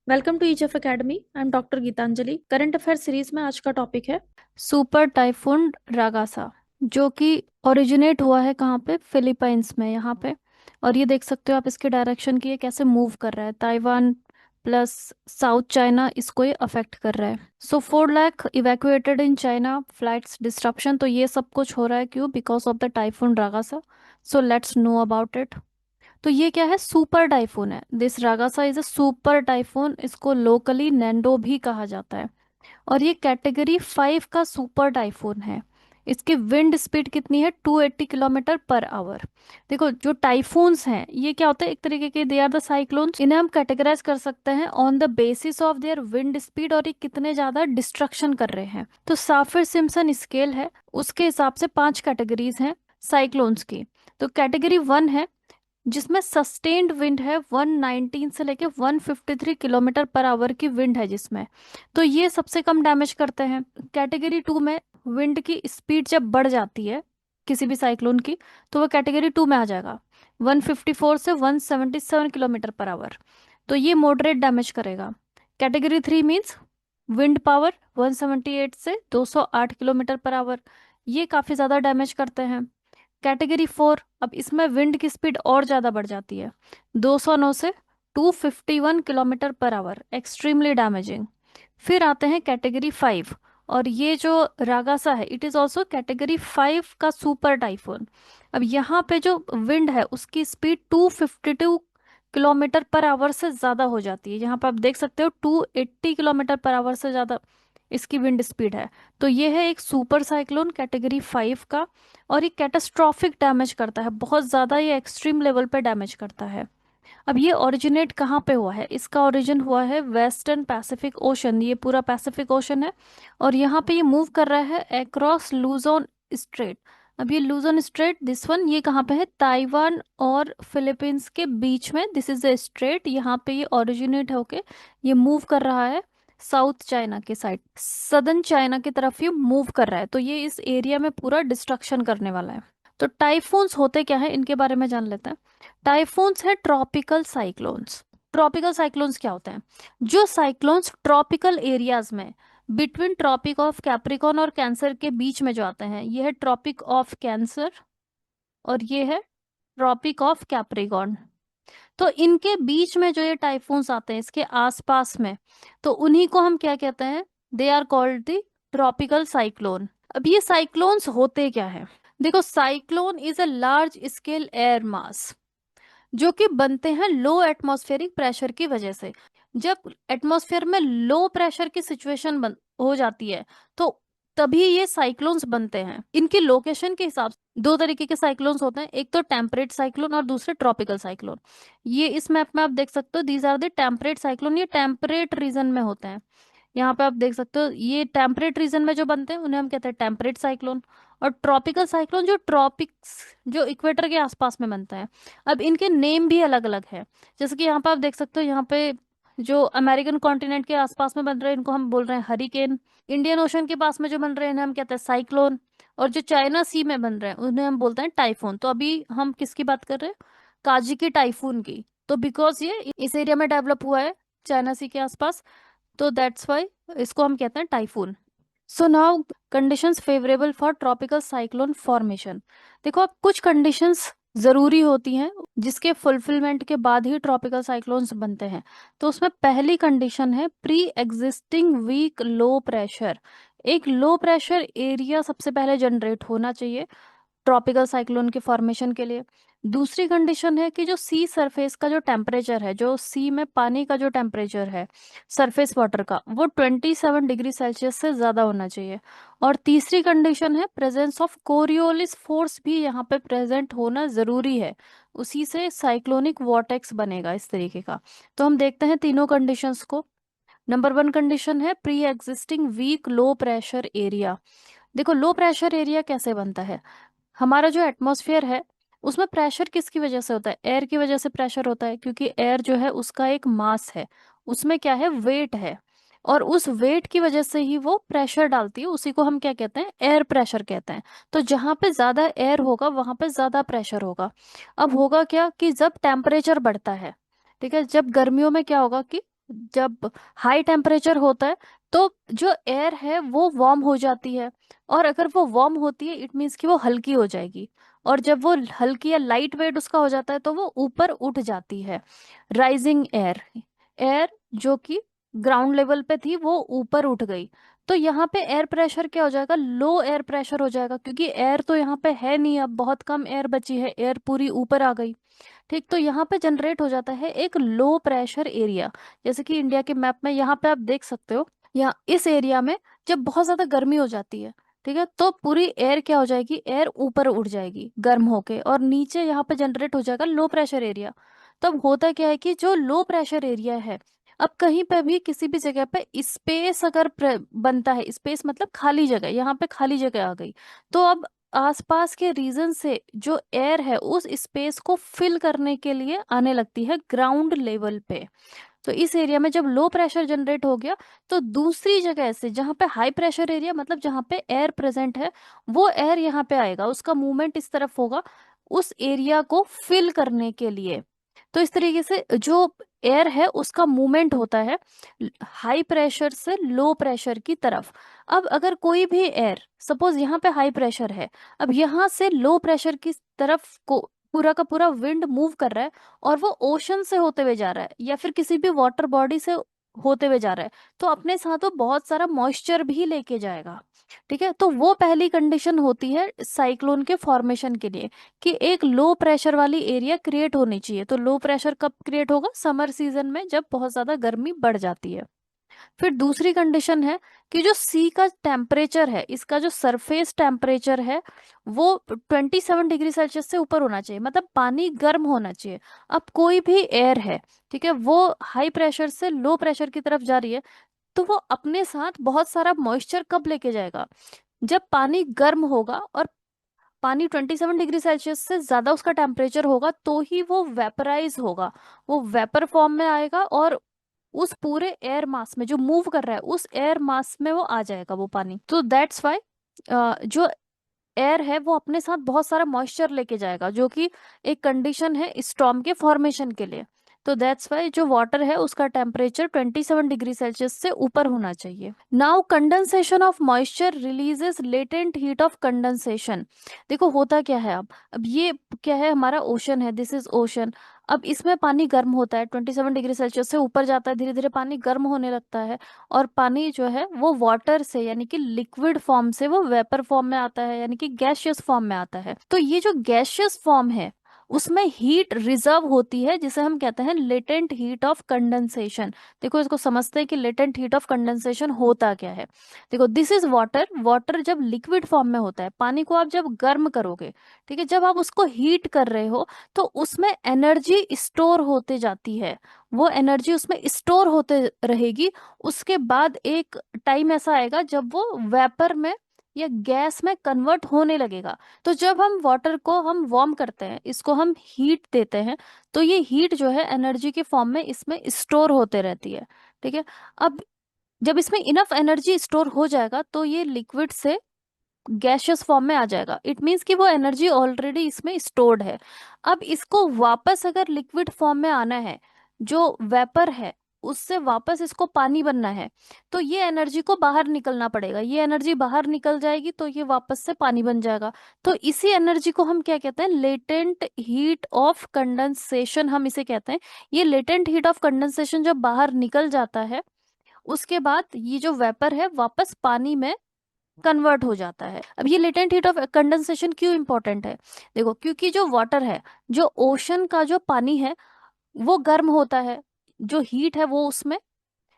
Welcome to each of academy. I am doctor Geetanjali. Current affair series में आज का topic है सुपर टाइफून रागासा, जो कि ओरिजिनेट हुआ है कहाँ पे, फिलीपाइंस में यहाँ पे। और ये देख सकते हो आप इसके डायरेक्शन की, ये कैसे मूव कर रहा है। ताइवान प्लस साउथ चाइना, इसको ये अफेक्ट कर रहा है। So 4 lakh evacuated in China, flights disruption. तो ये सब कुछ हो रहा है क्यों? Because of the typhoon Ragasa. So let's know about it. तो ये क्या है? सुपर टाइफून है। This Ragasa is a super typhoon. इसको लोकली नैंडो भी कहा जाता है। और ये कैटेगरी 5 का सुपर टाइफून है। इसकी विंड स्पीड कितनी है? 280 किलोमीटर पर आवर। देखो, जो टाइफून्स हैं ये क्या होते हैं, एक तरीके के दे आर द साइक्लोन्स। इन्हें हम कैटेगराइज कर सकते हैं on the basis of their wind speed, और ये कितने ज्यादा डिस्ट्रक्शन कर रहे हैं। तो साफिर सिम्पसन स्केल है, उसके हिसाब से 5 कैटेगरीज हैं साइक्लोन्स की। तो कैटेगरी 1 है जिसमें सस्टेन्ड विंड है, 119 से लेके 153 किलोमीटर पर आवर की विंड है जिसमें। तो ये सबसे कम डैमेज करते हैं। कैटेगरी 2 में विंड की स्पीड जब बढ़ जाती है किसी भी साइक्लोन की, तो वो कैटेगरी 2 में आ जाएगा, 154 से 177 किलोमीटर पर आवर। तो ये मॉडरेट डैमेज करेगा। कैटेगरी 3 मीन्स विंड पावर 178 से 208 किलोमीटर पर आवर, ये काफ़ी ज़्यादा डैमेज करते हैं। कैटेगरी 4, अब इसमें विंड की स्पीड और ज़्यादा बढ़ जाती है, 209 से 251 kilometre per our, extremely damaging. फिर आते हैं कैटेगरी 5, और ये जो रागासा है इट इज़ ऑल्सो कैटेगरी 5 का सुपर टाइफून। अब यहाँ पे जो विंड है उसकी स्पीड 252 किलोमीटर पर आवर से ज़्यादा हो जाती है। यहाँ पर आप देख सकते हो 280 किलोमीटर पर आवर से ज़्यादा इसकी विंड स्पीड है। तो ये है एक सुपर साइक्लोन कैटेगरी 5 का। और ये कैटास्ट्रॉफिक डैमेज करता है, बहुत ज़्यादा ये एक्सट्रीम लेवल पे डैमेज करता है। अब ये ओरिजिनेट कहाँ पे हुआ है? इसका ओरिजिन हुआ है वेस्टर्न पैसिफिक ओशन, ये पूरा पैसिफिक ओशन है। और यहाँ पे ये मूव कर रहा है अक्रॉस लूजोन स्ट्रेट। अब ये लूजोन स्ट्रेट, दिस वन, ये कहाँ पे है? ताइवान और फिलीपींस के बीच में, दिस इज द स्ट्रेट। यहाँ पे ये ओरिजिनेट होके ये मूव कर रहा है साउथ चाइना के साइड, सदर्न चाइना की तरफ ये मूव कर रहा है। तो ये इस एरिया में पूरा डिस्ट्रक्शन करने वाला है। तो टाइफून्स होते क्या है, इनके बारे में जान लेते हैं। टाइफून्स है ट्रॉपिकल साइक्लोन्स। ट्रॉपिकल साइक्लोन्स क्या होते हैं? जो साइक्लोन्स ट्रॉपिकल एरियाज में, बिटवीन ट्रॉपिक ऑफ कैप्रिकॉर्न और कैंसर के बीच में जो आते हैं, ये है ट्रॉपिक ऑफ कैंसर और ये है ट्रॉपिक ऑफ कैप्रिकॉर्न। तो इनके बीच में जो ये टाइफून्स आते हैं इसके आसपास में, तो उन्हीं को हम क्या कहते हैं? They are called the tropical cyclone. अब ये साइक्लोन्स होते क्या है? देखो, cyclone is a large scale air mass जो कि बनते हैं लो एटमॉस्फेरिक प्रेशर की वजह से। जब एटमॉस्फेयर में लो प्रेशर की सिचुएशन बन हो जाती है, तो तभी ये साइक्लोन्स बनते हैं। इनकी लोकेशन के हिसाब से 2 तरीके के साइक्लोन्स होते हैं, एक तो टेम्परेट साइक्लोन और दूसरे ट्रॉपिकल साइक्लोन। ये इस मैप में आप देख सकते हो, these are the temperate cyclone, ये टेम्परेट रीजन में होते हैं। यहाँ पे आप देख सकते हो ये टेम्परेट रीजन में जो बनते हैं उन्हें हम कहते हैं टेम्परेट साइक्लोन। और ट्रॉपिकल साइक्लोन जो ट्रॉपिक्स, जो इक्वेटर के आसपास में बनता है। अब इनके नेम भी अलग अलग है। जैसे कि यहाँ पे आप देख सकते हो, यहाँ पे जो अमेरिकन कॉन्टिनेंट के आसपास में बन रहे हैं इनको हम बोल रहे हैं हरिकेन। इंडियन ओशन के पास में जो बन रहे हैं इन्हें हम कहते हैं साइक्लोन। और जो चाइना सी में बन रहे हैं उन्हें हम बोलते हैं टाइफून। तो अभी हम किसकी बात कर रहे हैं? काजी की टाइफून की। तो बिकॉज ये इस एरिया में डेवलप हुआ है, चाइना सी के आसपास, तो दैट्स वाई इसको हम कहते हैं typhoon. So now conditions favourable for tropical cyclone formation. देखो, अब कुछ कंडीशंस जरूरी होती हैं जिसके फुलफिलमेंट के बाद ही ट्रॉपिकल साइक्लोन्स बनते हैं। तो उसमें पहली कंडीशन है pre existing weak low pressure. एक लो प्रेशर एरिया सबसे पहले जनरेट होना चाहिए ट्रॉपिकल साइक्लोन के फॉर्मेशन के लिए। दूसरी कंडीशन है कि जो सी सरफेस का जो टेम्परेचर है, जो सी में पानी का जो टेम्परेचर है सरफेस वाटर का, वो 27 डिग्री सेल्सियस से ज़्यादा होना चाहिए। और तीसरी कंडीशन है प्रेजेंस ऑफ कोरियोलिस फोर्स भी यहाँ पे प्रेजेंट होना ज़रूरी है, उसी से साइक्लोनिक वॉर्टेक्स बनेगा इस तरीके का। तो हम देखते हैं तीनों कंडीशंस को। नंबर 1 कंडीशन है pre existing weak low pressure area. देखो, लो प्रेशर एरिया कैसे बनता है? हमारा जो एटमॉस्फेयर है उसमें प्रेशर किसकी वजह से होता है? एयर की वजह से प्रेशर होता है, क्योंकि एयर जो है उसका एक मास है, उसमें क्या है? वेट है। और उस वेट की वजह से ही वो प्रेशर डालती है, उसी को हम क्या कहते हैं? एयर प्रेशर कहते हैं। तो जहाँ पे ज्यादा एयर होगा वहां पे ज्यादा प्रेशर होगा। अब होगा क्या कि जब टेम्परेचर बढ़ता है, ठीक है, जब गर्मियों में क्या होगा कि जब हाई टेम्परेचर होता है तो जो एयर है वो वार्म हो जाती है, और अगर वो वार्म होती है इट मीन्स कि वो हल्की हो जाएगी, और जब वो हल्की या लाइट वेट उसका हो जाता है तो वो ऊपर उठ जाती है। राइजिंग एयर, एयर जो कि ग्राउंड लेवल पे थी वो ऊपर उठ गई, तो यहाँ पे एयर प्रेशर क्या हो जाएगा, लो एयर प्रेशर हो जाएगा, क्योंकि एयर तो यहाँ पे है नहीं, अब बहुत कम एयर बची है, एयर पूरी ऊपर आ गई। ठीक, तो यहाँ पे जनरेट हो जाता है एक लो प्रेशर एरिया। जैसे कि इंडिया के मैप में यहाँ पे आप देख सकते हो, यहाँ इस एरिया में जब बहुत ज्यादा गर्मी हो जाती है, ठीक है, तो पूरी एयर क्या हो जाएगी, एयर ऊपर उड़ जाएगी गर्म होके, और नीचे यहाँ पे जनरेट हो जाएगा लो प्रेशर एरिया। तब होता क्या है कि जो लो प्रेशर एरिया है, अब कहीं पे भी किसी भी जगह पे स्पेस अगर बनता है, स्पेस मतलब खाली जगह, यहाँ पे खाली जगह आ गई, तो अब आसपास के रीजन से जो एयर है उस स्पेस को फिल करने के लिए आने लगती है ग्राउंड लेवल पे। तो इस एरिया में जब लो प्रेशर जनरेट हो गया, तो दूसरी जगह से जहाँ पे हाई प्रेशर एरिया मतलब जहाँ पे एयर प्रेजेंट है, वो एयर यहाँ पे आएगा, उसका मूवमेंट इस तरफ होगा उस एरिया को फिल करने के लिए। तो इस तरीके से जो एयर है उसका मूवमेंट होता है हाई प्रेशर से लो प्रेशर की तरफ। अब अगर कोई भी एयर, सपोज यहाँ पे हाई प्रेशर है, अब यहाँ से लो प्रेशर की तरफ को पूरा का पूरा विंड मूव कर रहा है, और वो ओशन से होते हुए जा रहा है या फिर किसी भी वाटर बॉडी से होते हुए जा रहा है, तो अपने साथ वो बहुत सारा मॉइस्चर भी लेके जाएगा। ठीक है, तो वो पहली कंडीशन होती है साइक्लोन के फॉर्मेशन के लिए, कि एक लो प्रेशर वाली एरिया क्रिएट होनी चाहिए। तो लो प्रेशर कब क्रिएट होगा, समर सीजन में जब बहुत ज्यादा गर्मी बढ़ जाती है। फिर दूसरी कंडीशन है कि जो सी का टेम्परेचर है, इसका जो सरफेस टेम्परेचर है वो 27 डिग्री सेल्सियस से ऊपर होना चाहिए, मतलब पानी गर्म होना चाहिए। अब कोई भी एयर है, ठीक है, वो हाई प्रेशर से लो प्रेशर की तरफ जा रही है, तो वो अपने साथ बहुत सारा मॉइस्चर कब लेके जाएगा, जब पानी गर्म होगा, और पानी 27 डिग्री सेल्सियस से ज्यादा उसका टेम्परेचर होगा तो ही वो वेपराइज होगा, वो वेपर फॉर्म में आएगा, और उस पूरे एयर मास में जो मूव कर रहा है उस एयर मास में वो आ जाएगा वो पानी। तो दैट्स वाई जो एयर है वो अपने साथ बहुत सारा मॉइस्चर लेके जाएगा, जो कि एक कंडीशन है स्टॉर्म के फॉर्मेशन के लिए। तो दैट्स वाई जो वाटर है उसका टेम्परेचर 27 डिग्री सेल्सियस से ऊपर होना चाहिए। Now condensation of moisture releases latent heat of condensation. देखो होता क्या है, अब ये क्या है, हमारा ओशन है, दिस इज ओशन। अब इसमें पानी गर्म होता है, 27 डिग्री सेल्सियस से ऊपर जाता है, धीरे धीरे पानी गर्म होने लगता है, और पानी जो है वो वाटर से यानी कि लिक्विड फॉर्म से वो वेपर फॉर्म में आता है, यानी कि गैसियस फॉर्म में आता है। तो ये जो गैसियस फॉर्म है उसमें हीट रिजर्व होती है, जिसे हम कहते हैं लेटेंट हीट ऑफ कंडेंसेशन। देखो इसको समझते हैं कि लेटेंट हीट ऑफ कंडेंसेशन होता क्या है। देखो दिस इज वाटर, वाटर जब लिक्विड फॉर्म में होता है, पानी को आप जब गर्म करोगे, ठीक है, जब आप उसको हीट कर रहे हो तो उसमें एनर्जी स्टोर होते जाती है, वो एनर्जी उसमें स्टोर होते रहेगी। उसके बाद एक टाइम ऐसा आएगा जब वो वेपर में या गैस में कन्वर्ट होने लगेगा। तो जब हम वाटर को हम वार्म करते हैं, इसको हम हीट देते हैं, तो ये हीट जो है एनर्जी के फॉर्म में इसमें स्टोर होते रहती है। ठीक है, अब जब इसमें इनफ एनर्जी स्टोर हो जाएगा तो ये लिक्विड से गैसियस फॉर्म में आ जाएगा, इट मीन्स कि वो एनर्जी ऑलरेडी इसमें स्टोर्ड है। अब इसको वापस अगर लिक्विड फॉर्म में आना है, जो वेपर है उससे वापस इसको पानी बनना है, तो ये एनर्जी को बाहर निकलना पड़ेगा, ये एनर्जी बाहर निकल जाएगी तो ये वापस से पानी बन जाएगा। तो इसी एनर्जी को हम क्या कहते हैं, लेटेंट हीट ऑफ कंडेंसेशन हम इसे कहते हैं। ये लेटेंट हीट ऑफ कंडेंसेशन जब बाहर निकल जाता है, उसके बाद ये जो वेपर है वापस पानी में कन्वर्ट हो जाता है। अब ये लेटेंट हीट ऑफ कंडेंसेशन क्यों इंपॉर्टेंट है, देखो क्योंकि जो वाटर है, जो ओशन का जो पानी है वो गर्म होता है, जो हीट है वो उसमें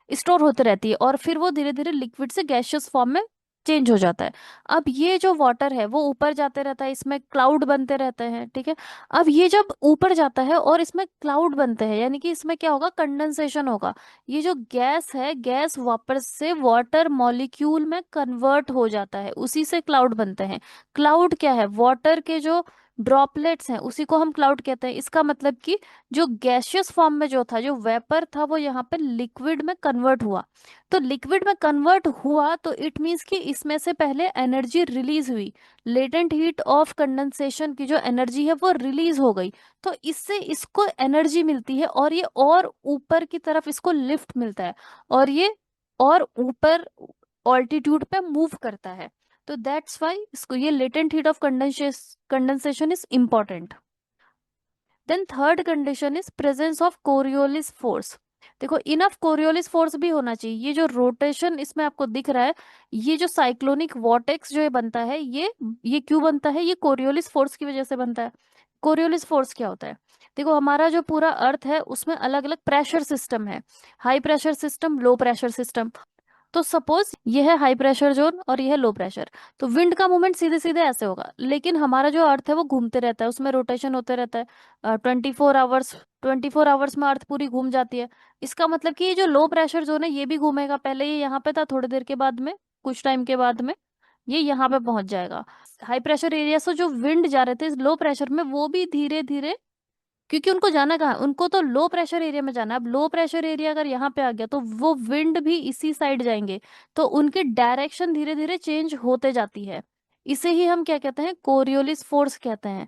स्टोर होते रहती है, और फिर वो धीरे धीरे लिक्विड से गैसियस फॉर्म में चेंज हो जाता है। अब ये जो वाटर है वो ऊपर जाते रहता है, इसमें क्लाउड बनते रहते हैं, ठीक है। अब ये जब ऊपर जाता है और इसमें क्लाउड बनते हैं, यानी कि इसमें क्या होगा, कंडेंसेशन होगा। ये जो गैस है, गैस वापस से वाटर मॉलिक्यूल में कन्वर्ट हो जाता है, उसी से क्लाउड बनते हैं। क्लाउड क्या है, वाटर के जो ड्रॉपलेट्स हैं, उसी को हम क्लाउड कहते हैं। इसका मतलब कि जो गैसियस फॉर्म में जो था, जो वेपर था, वो यहाँ पे लिक्विड में कन्वर्ट हुआ। तो लिक्विड में कन्वर्ट हुआ तो इट मीन्स कि इसमें से पहले एनर्जी रिलीज हुई, लेटेंट हीट ऑफ कंडेंसेशन की जो एनर्जी है वो रिलीज हो गई। तो इससे इसको एनर्जी मिलती है और ये और ऊपर की तरफ इसको लिफ्ट मिलता है, और ये और ऊपर ऑल्टीट्यूड पे मूव करता है। तो दैट्स वाई इसको ये latent heat of condensation is important. Then third condition is presence of Coriolis force. देखो इनफ कोरियोलिस फोर्स भी होना चाहिए। ये जो रोटेशन इसमें आपको दिख रहा है, ये जो साइक्लोनिक वॉर्टेक्स जो ये बनता है, ये क्यों बनता है? ये कोरियोलिस फोर्स की वजह से बनता है। कोरियोलिस फोर्स क्या होता है? देखो हमारा जो पूरा अर्थ है उसमें अलग अलग प्रेशर सिस्टम है, high pressure system, low pressure system. तो सपोज ये है हाई प्रेशर जोन और ये है लो प्रेशर, तो विंड का मूवमेंट सीधे सीधे ऐसे होगा, लेकिन हमारा जो अर्थ है वो घूमते रहता है, उसमें रोटेशन होते रहता है 24 आवर्स। 24 आवर्स में अर्थ पूरी घूम जाती है। इसका मतलब कि ये जो लो प्रेशर जोन है ये भी घूमेगा। पहले ये यहाँ पे था, थोड़ी देर के बाद में, कुछ टाइम के बाद में ये यहाँ पे पहुंच जाएगा। हाई प्रेशर एरिया से जो विंड जा रहे थे लो प्रेशर में, वो भी धीरे धीरे, क्योंकि उनको जाना कहाँ है? उनको तो लो प्रेशर एरिया में जाना है। अब लो प्रेशर एरिया अगर यहाँ पे आ गया तो वो विंड भी इसी साइड जाएंगे, तो उनकी डायरेक्शन धीरे धीरे चेंज होते जाती है। इसे ही हम क्या कहते हैं? कोरियोलिस फोर्स कहते हैं।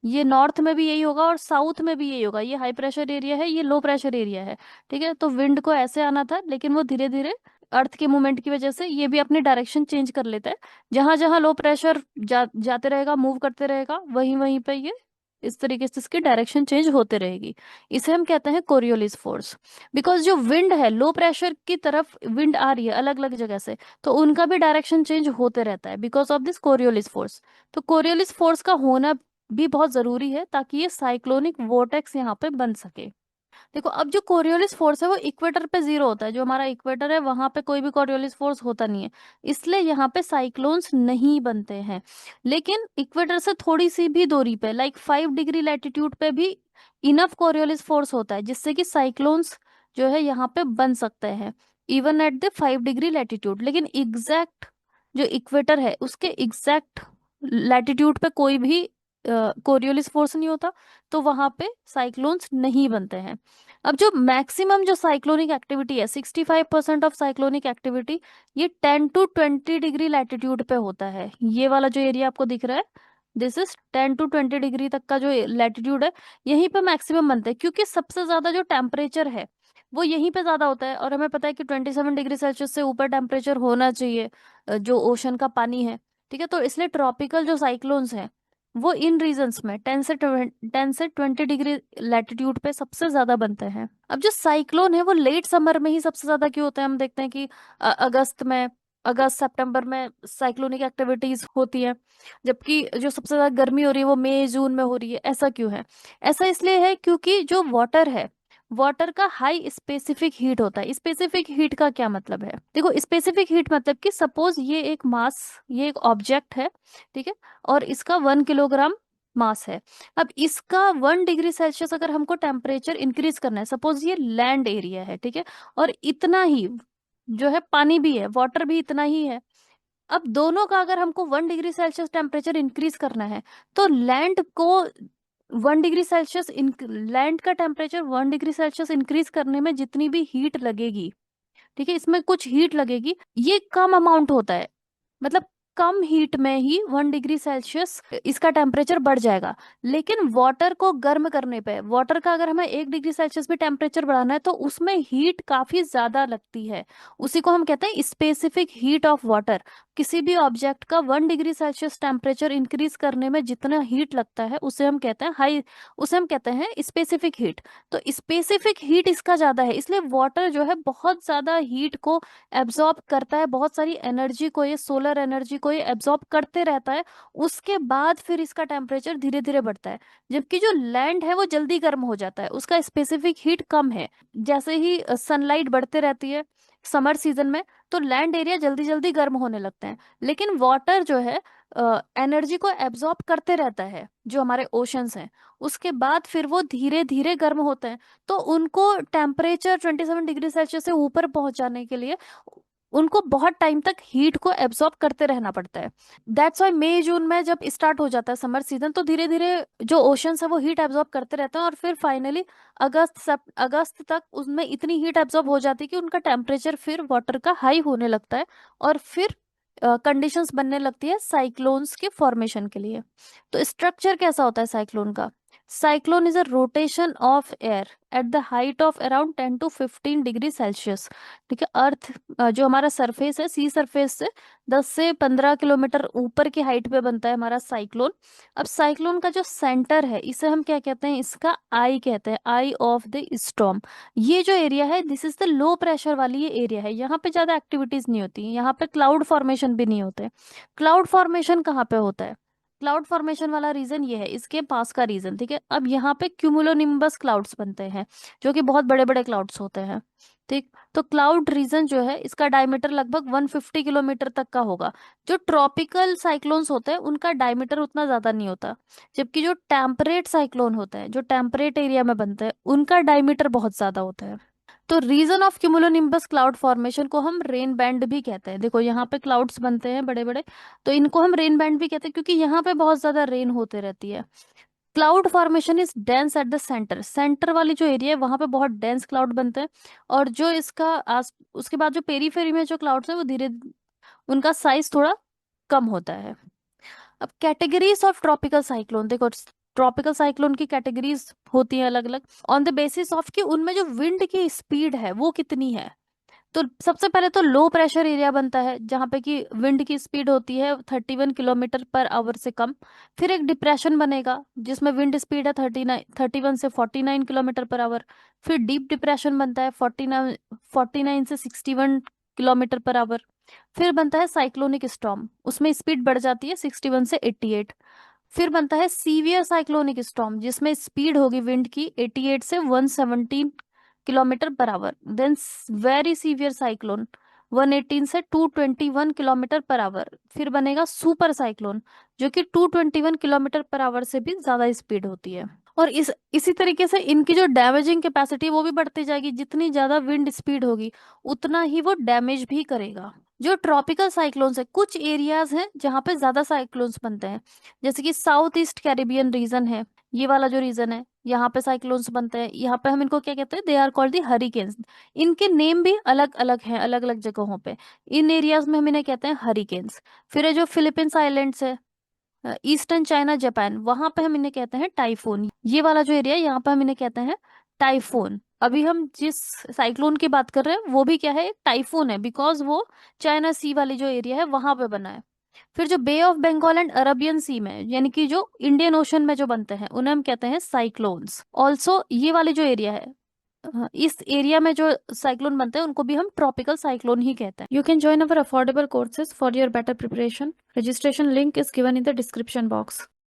ये नॉर्थ में भी यही होगा और साउथ में भी यही होगा। ये हाई प्रेशर एरिया है, ये लो प्रेशर एरिया है, ठीक है। तो विंड को ऐसे आना था, लेकिन वो धीरे धीरे अर्थ के मूवमेंट की वजह से ये भी अपनी डायरेक्शन चेंज कर लेता है। जहां जहां लो प्रेशर जाते रहेगा, मूव करते रहेगा, वहीं वहीं पे ये इस तरीके से इसकी डायरेक्शन चेंज होते रहेगी। इसे हम कहते हैं कोरियोलिस फोर्स। बिकॉज जो विंड है, लो प्रेशर की तरफ विंड आ रही है अलग अलग जगह से, तो उनका भी डायरेक्शन चेंज होते रहता है because of this Coriolis force. तो कोरियोलिस फोर्स का होना भी बहुत जरूरी है ताकि ये साइक्लोनिक वोर्टेक्स यहाँ पे बन सके। देखो अब जो कोरियोलिस फोर्स है वो इक्वेटर पे जीरो होता है। जो हमारा इक्वेटर है वहां पे कोई भी कोरियोलिस फोर्स होता नहीं है, इसलिए यहाँ पे साइक्लोन्स नहीं बनते हैं। लेकिन इक्वेटर से थोड़ी सी भी दूरी पे, लाइक 5 डिग्री लैटिट्यूड पे भी इनफ कोरियोलिस फोर्स होता है जिससे कि साइक्लोन्स जो है यहाँ पे बन सकते हैं, even at the 5 degree latitude. लेकिन एग्जैक्ट जो इक्वेटर है उसके एग्जैक्ट लैटिट्यूड पे कोई भी कोरियोलिस फोर्स नहीं होता, तो वहां पे साइक्लोन्स नहीं बनते हैं। अब जो मैक्सिमम जो साइक्लोनिक एक्टिविटी है, 65% ऑफ साइक्लोनिक एक्टिविटी ये 10 to 20 डिग्री लैटिट्यूड पे होता है। ये वाला जो एरिया आपको दिख रहा है, दिस इज 10 to 20 डिग्री तक का जो लैटिट्यूड है, यहीं पे मैक्सिमम बनता है, क्योंकि सबसे ज्यादा जो टेम्परेचर है वो यहीं पे ज्यादा होता है। और हमें पता है कि 27 डिग्री सेल्सियस से ऊपर टेम्परेचर होना चाहिए जो ओशन का पानी है, ठीक है। तो इसलिए ट्रॉपिकल जो साइक्लोन्स हैं वो इन रीजन्स में 10 से 20 डिग्री लैटिट्यूड पे सबसे ज्यादा बनते हैं। अब जो साइक्लोन है वो लेट समर में ही सबसे ज्यादा क्यों होता है? हम देखते हैं कि अगस्त में, अगस्त सितंबर में साइक्लोनिक एक्टिविटीज होती है, जबकि जो सबसे ज्यादा गर्मी हो रही है वो मई जून में हो रही है। ऐसा क्यों है? ऐसा इसलिए है क्योंकि जो वाटर है, वाटर का हाई स्पेसिफिक हीट होता है। स्पेसिफिक हीट का क्या मतलब है? देखो स्पेसिफिक हीट मतलब कि सपोज ये एक मास, ये एक ऑब्जेक्ट है, ठीक है, और इसका 1 किलोग्राम मास है। अब इसका 1 डिग्री सेल्सियस अगर हमको टेम्परेचर इंक्रीज करना है, सपोज ये लैंड एरिया है, ठीक है, और इतना ही जो है पानी भी है, वाटर भी इतना ही है। अब दोनों का अगर हमको 1 डिग्री सेल्सियस टेम्परेचर इंक्रीज करना है, तो लैंड को 1 डिग्री सेल्सियस, लैंड का टेम्परेचर 1 डिग्री सेल्सियस इंक्रीज करने में जितनी भी हीट लगेगी, ठीक है, इसमें कुछ हीट लगेगी, ये कम अमाउंट होता है। मतलब कम हीट में ही 1 डिग्री सेल्सियस इसका टेम्परेचर बढ़ जाएगा। लेकिन वाटर को गर्म करने पे, वाटर का अगर हमें 1 डिग्री सेल्सियस भी टेम्परेचर बढ़ाना है तो उसमें हीट काफी ज्यादा लगती है। उसी को हम कहते हैं स्पेसिफिक हीट ऑफ वाटर। किसी भी ऑब्जेक्ट का 1 डिग्री सेल्सियस टेम्परेचर इंक्रीज करने में जितना हीट लगता है उसे हम कहते हैं हाई, उसे हम कहते हैं स्पेसिफिक हीट। तो स्पेसिफिक हीट इसका ज्यादा है, इसलिए वाटर जो है बहुत ज्यादा हीट को एब्जॉर्ब करता है, बहुत सारी एनर्जी को, ये सोलर एनर्जी को ये एब्जॉर्ब करते रहता है। उसके बाद फिर इसका टेम्परेचर धीरे धीरे बढ़ता है। जबकि जो लैंड है वो जल्दी गर्म हो जाता है, उसका स्पेसिफिक हीट कम है। जैसे ही सनलाइट बढ़ते रहती है समर सीजन में, तो लैंड एरिया जल्दी जल्दी गर्म होने लगते हैं। लेकिन वाटर जो है एनर्जी को एब्जॉर्ब करते रहता है, जो हमारे ओशंस हैं, उसके बाद फिर वो धीरे धीरे गर्म होते हैं। तो उनको टेम्परेचर 27 डिग्री सेल्सियस से ऊपर पहुंचाने के लिए उनको बहुत टाइम तक हीट को एब्जॉर्ब करते रहना पड़ता है। दैट्स वाई मई जून में जब स्टार्ट हो जाता है समर सीजन, तो धीरे धीरे जो ओशंस है वो हीट एब्जॉर्ब करते रहते हैं, और फिर फाइनली अगस्त तक उसमें इतनी हीट एब्जॉर्ब हो जाती है कि उनका टेम्परेचर फिर वाटर का हाई होने लगता है, और फिर कंडीशंस बनने लगती है साइक्लोन्स के फॉर्मेशन के लिए। तो स्ट्रक्चर कैसा होता है साइक्लोन का? Cyclone is a rotation of air at the height of around 10 to 15 degree Celsius. ठीक है, अर्थ जो हमारा सरफेस है, सी सरफेस से 10 से 15 किलोमीटर ऊपर की हाइट पे बनता है हमारा साइक्लोन। अब साइक्लोन का जो सेंटर है, इसे हम क्या कहते हैं? इसका आई कहते हैं, आई ऑफ द स्टॉर्म। ये जो एरिया है, this is the low pressure वाली ये एरिया है। यहाँ पे ज्यादा एक्टिविटीज नहीं होती, यहाँ पे क्लाउड फॉर्मेशन भी नहीं होते। क्लाउड फॉर्मेशन कहाँ पे होता है? क्लाउड फॉर्मेशन वाला रीजन ये है, इसके पास का रीजन। ठीक है, अब यहाँ पे क्यूमुलोनिम्बस क्लाउड्स बनते हैं, जो कि बहुत बड़े बड़े क्लाउड्स होते हैं। ठीक, तो क्लाउड रीजन जो है, इसका डायमीटर लगभग 150 किलोमीटर तक का होगा। जो ट्रॉपिकल साइक्लोन्स होते हैं उनका डायमीटर उतना ज्यादा नहीं होता, जबकि जो टेम्परेट साइक्लोन होते हैं, जो टेम्परेट एरिया में बनते हैं, उनका डायमीटर बहुत ज्यादा होता है। तो reason of cumulonimbus cloud formation को हम रेन बैंड भी कहते हैं। देखो यहाँ पे क्लाउड्स बनते हैं बड़े बड़े, तो इनको हम रेन बैंड भी कहते हैं, क्योंकि यहाँ पे बहुत ज्यादा रेन होते रहती है। Cloud formation is dense at the centre. Centre वाली जो एरिया है वहां पे बहुत डेंस क्लाउड बनते हैं, और जो इसका उसके बाद जो पेरीफेरी में जो क्लाउड्स है वो धीरे, उनका साइज थोड़ा कम होता है। अब कैटेगरीज ऑफ ट्रॉपिकल साइक्लोन देखो, ट्रॉपिकल साइक्लोन की कैटेगरीज होती है अलग अलग, ऑन द बेसिस ऑफ कि उनमें जो विंड की स्पीड है वो कितनी है। तो सबसे पहले तो लो प्रेशर एरिया बनता है, जहाँ पे कि विंड की स्पीड होती है 31 किलोमीटर पर आवर से कम। फिर एक डिप्रेशन बनेगा जिसमें विंड स्पीड है 31 से 49 किलोमीटर पर आवर। फिर डीप डिप्रेशन बनता है 49 से 61 किलोमीटर पर आवर। फिर बनता है साइक्लोनिक स्टॉर्म, उसमें स्पीड बढ़ जाती है 61 से 88। फिर बनता है सीवियर साइक्लोनिक स्टॉर्म, जिसमें स्पीड होगी विंड की 88 से 117 kilometre per hour. Then very severe cyclone 118 से 221 किलोमीटर पर आवर। फिर बनेगा सुपर साइक्लोन, जो कि 221 किलोमीटर पर आवर से भी ज्यादा स्पीड होती है। और इसी तरीके से इनकी जो डैमेजिंग कैपेसिटी वो भी बढ़ती जाएगी, जितनी ज्यादा विंड स्पीड होगी उतना ही वो डैमेज भी करेगा। जो ट्रॉपिकल साइक्लोन्स है, कुछ एरियाज हैं जहाँ पे ज्यादा साइक्लोन्स बनते हैं, जैसे कि साउथ ईस्ट कैरिबियन रीजन है, ये वाला जो रीजन है, यहाँ पे साइक्लोन्स बनते हैं। यहाँ पे हम इनको क्या कहते हैं? They are called the hurricanes. इनके नेम भी अलग अलग हैं अलग अलग जगहों पे। इन एरियाज में हम इन्हें कहते हैं हरिकेन्स। फिर ये जो फिलीपींस आइलैंड्स है, ईस्टर्न चाइना जापान, वहां पे हम इन्हें कहते हैं टाइफून। ये वाला जो एरिया है यहाँ पे हम इन्हें कहते हैं टाइफून। अभी हम जिस साइक्लोन की बात कर रहे हैं वो भी क्या है? एक टाइफून है, बिकॉज वो चाइना सी वाली जो एरिया है वहां पे बना है। फिर जो बे ऑफ बंगाल एंड अरबियन सी में, यानी कि जो इंडियन ओशन में जो बनते हैं, उन्हें हम कहते हैं साइक्लोन्स। ऑल्सो ये वाली जो एरिया है, इस एरिया में जो साइक्लोन बनते हैं उनको भी हम ट्रॉपिकल साइक्लोन ही कहते हैं। You can join our affordable courses for your better preparation. Registration link is given in the description box.